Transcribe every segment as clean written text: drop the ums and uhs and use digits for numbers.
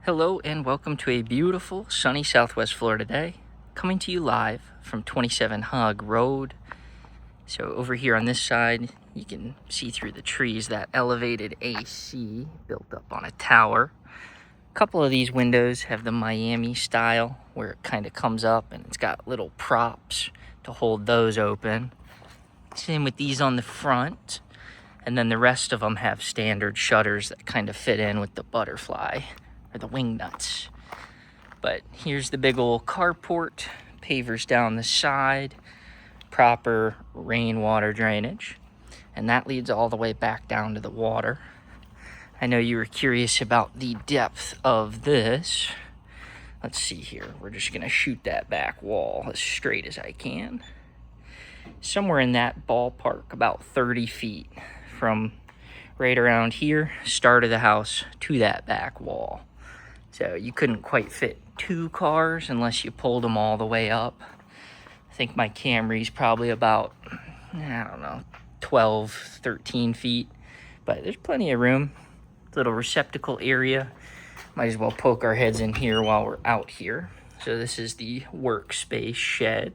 Hello and welcome to a beautiful sunny Southwest Florida day, coming to you live from 27 Hague Road. So over here on this side, you can see through the trees that elevated AC built up on a tower. A couple of these windows have the Miami style where it kind of comes up and it's got little props to hold those open. Same with these on the front. And then the rest of them have standard shutters that kind of fit in with the butterfly or the wing nuts. But here's the big old carport, pavers down the side, proper rainwater drainage, and that leads all the way back down to the water. I know you were curious about the depth of this. Let's see here. We're just gonna shoot that back wall as straight as I can. Somewhere in that ballpark, about 30 feet from right around here, start of the house, to that back wall. So you couldn't quite fit 2 cars unless you pulled them all the way up. I think my Camry's probably about, 12, 13 feet. But there's plenty of room. Little receptacle area. Might as well poke our heads in here while we're out here. So this is the workspace shed.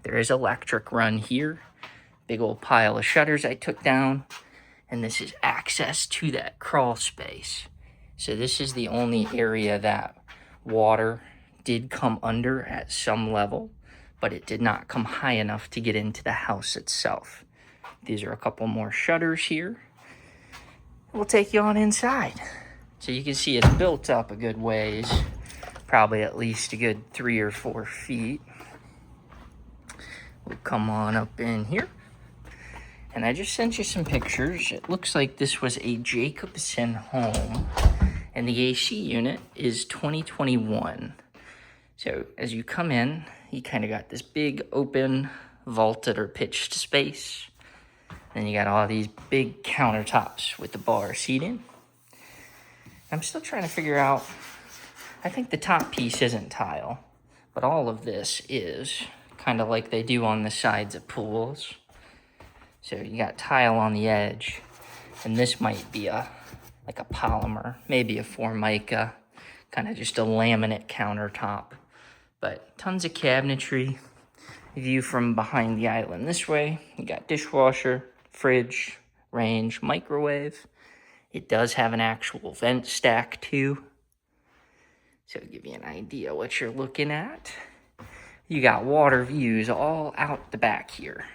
There is electric run here. Big old pile of shutters I took down. And this is access to that crawl space. So this is the only area that water did come under at some level, but it did not come high enough to get into the house itself. These are a couple more shutters here. We'll take you on inside. So you can see it's built up a good ways, probably at least a good 3 or 4 feet. We'll come on up in here. And I just sent you some pictures. It looks like this was a Jacobson home. And the AC unit is 2021. So as you come in, you kind of got this big open vaulted or pitched space. Then you got all these big countertops with the bar seating. I'm still trying to figure out, I think the top piece isn't tile, but all of this is kind of like they do on the sides of pools. So you got tile on the edge, and this might be like a polymer, maybe a Formica, kind of just a laminate countertop. But tons of cabinetry. View from behind the island this way. You got dishwasher, fridge, range, microwave. It does have an actual vent stack too. So to give you an idea what you're looking at. You got water views all out the back here.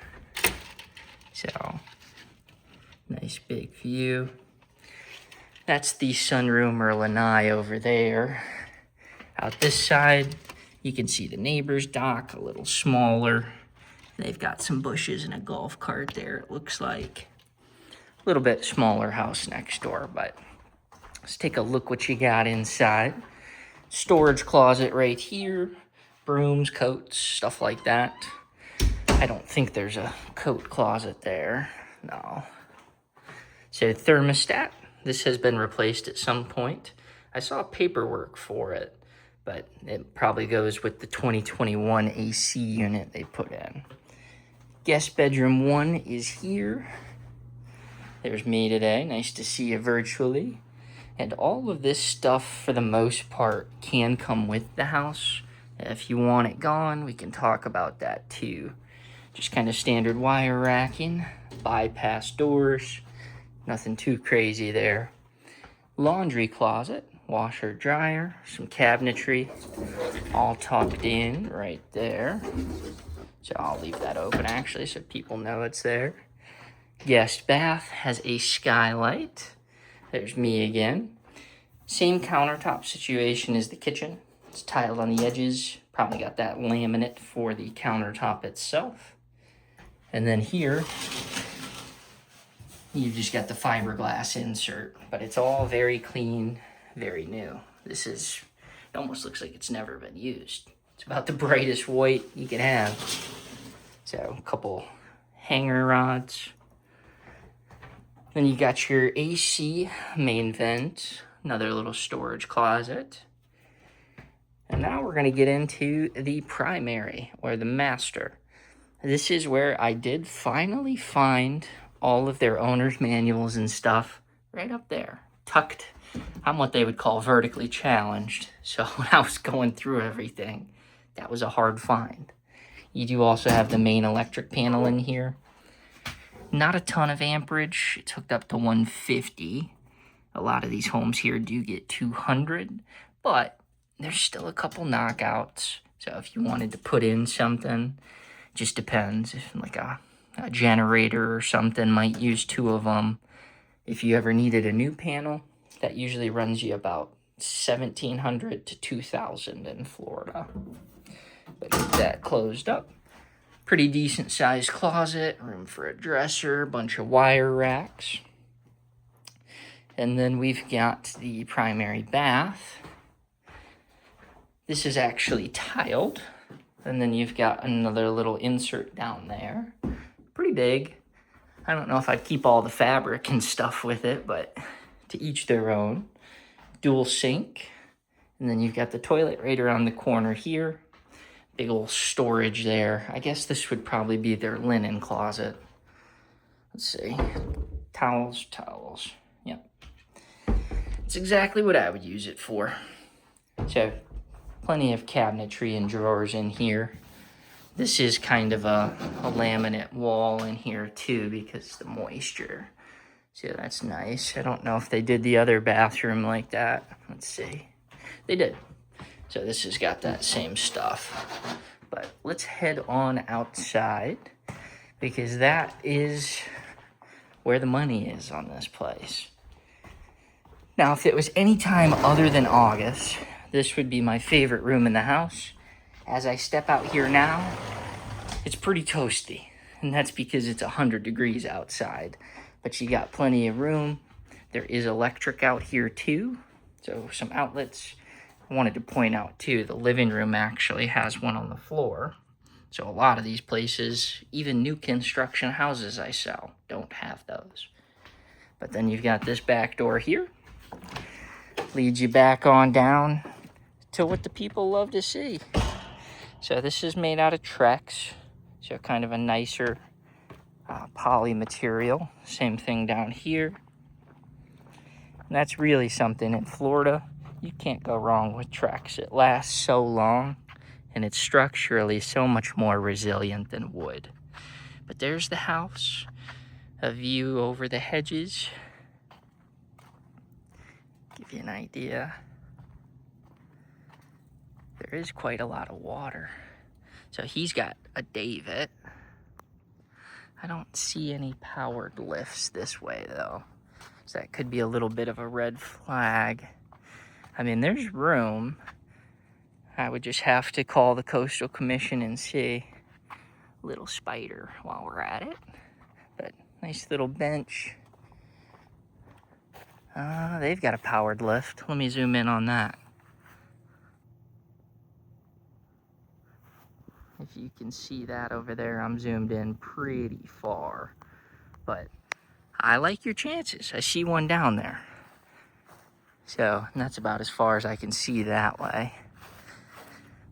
So, nice big view. That's the sunroom or lanai over there. Out this side, you can see the neighbor's dock, a little smaller. They've got some bushes and a golf cart there, it looks like. A little bit smaller house next door, but let's take a look what you got inside. Storage closet right here. Brooms, coats, stuff like that. I don't think there's a coat closet there, no. So thermostat. This has been replaced at some point. I saw paperwork for it, but it probably goes with the 2021 AC unit they put in. Guest bedroom 1 is here. There's me today. Nice to see you virtually. And all of this stuff, for the most part, can come with the house. If you want it gone, we can talk about that too. Just kind of standard wire racking, bypass doors. Nothing too crazy there. Laundry closet, washer, dryer, some cabinetry, all tucked in right there. So I'll leave that open actually so people know it's there. Guest bath has a skylight. There's me again. Same countertop situation as the kitchen. It's tiled on the edges. Probably got that laminate for the countertop itself. And then here, you've just got the fiberglass insert, but it's all very clean, very new. This is, it almost looks like it's never been used. It's about the brightest white you can have. So a couple hanger rods. Then you got your AC main vent, another little storage closet. And now we're gonna get into the primary or the master. This is where I did finally find all of their owner's manuals and stuff right up there, tucked I'm what they would call vertically challenged. So when I was going through everything, that was a hard find. You do also have the main electric panel in here. Not a ton of amperage. It's hooked up to 150. A lot of these homes here do get 200, but there's still a couple knockouts. So if you wanted to put in something, just depends. If like a generator or something might use 2 of them. If you ever needed a new panel, that usually runs you about $1,700 to $2,000 in Florida. But get that closed up. Pretty decent sized closet, room for a dresser, bunch of wire racks. And then we've got the primary bath. This is actually tiled. And then you've got another little insert down there. Pretty big. I don't know if I'd keep all the fabric and stuff with it, but to each their own. Dual sink. And then you've got the toilet right around the corner here. Big old storage there. I guess this would probably be their linen closet. Let's see. Towels. Yep. It's exactly what I would use it for. So, plenty of cabinetry and drawers in here. This is kind of a laminate wall in here too because of the moisture. So that's nice. I don't know if they did the other bathroom like that. Let's see. They did. So this has got that same stuff. But let's head on outside because that is where the money is on this place. Now, if it was any time other than August, this would be my favorite room in the house. As I step out here now, it's pretty toasty. And that's because it's 100 degrees outside. But you got plenty of room. There is electric out here too. So some outlets. I wanted to point out too, the living room actually has one on the floor. So a lot of these places, even new construction houses I sell, don't have those. But then you've got this back door here. Leads you back on down to what the people love to see. So this is made out of Trex. So kind of a nicer poly material. Same thing down here. And that's really something in Florida. You can't go wrong with Trex. It lasts so long, and it's structurally so much more resilient than wood. But there's the house, a view over the hedges. Give you an idea. There is quite a lot of water. So he's got a davit. I don't see any powered lifts this way though. So that could be a little bit of a red flag. I mean, there's room. I would just have to call the Coastal Commission and see. Little spider while we're at it. But nice little bench. They've got a powered lift. Let me zoom in on that. If you can see that over there, I'm zoomed in pretty far. But I like your chances. I see one down there. So, and that's about as far as I can see that way.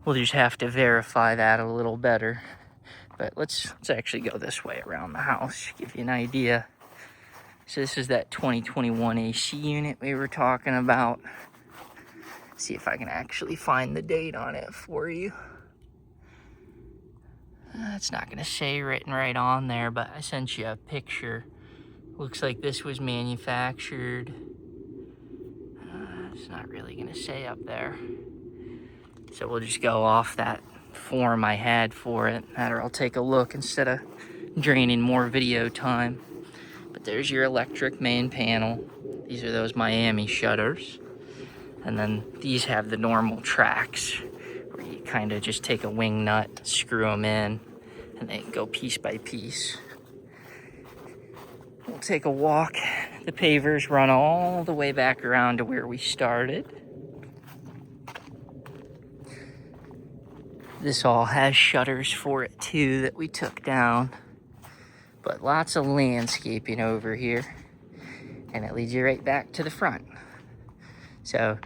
We'll just have to verify that a little better. But let's actually go this way around the house, give you an idea. So this is that 2021 AC unit we were talking about. See if I can actually find the date on it for you. It's not going to say written right on there, but I sent you a picture. Looks like this was manufactured. It's not really going to say up there. So we'll just go off that form I had for it. Or I'll take a look instead of draining more video time. But there's your electric main panel. These are those Miami shutters. And then these have the normal tracks where you kind of just take a wing nut, screw them in, and they go piece by piece. We'll take a walk. The pavers run all the way back around to where we started. This all has shutters for it too that we took down. But lots of landscaping over here. And it leads you right back to the front. So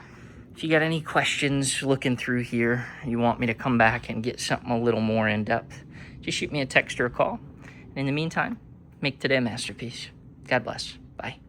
if you got any questions looking through here, you want me to come back and get something a little more in depth, just shoot me a text or a call. And in the meantime, make today a masterpiece. God bless. Bye.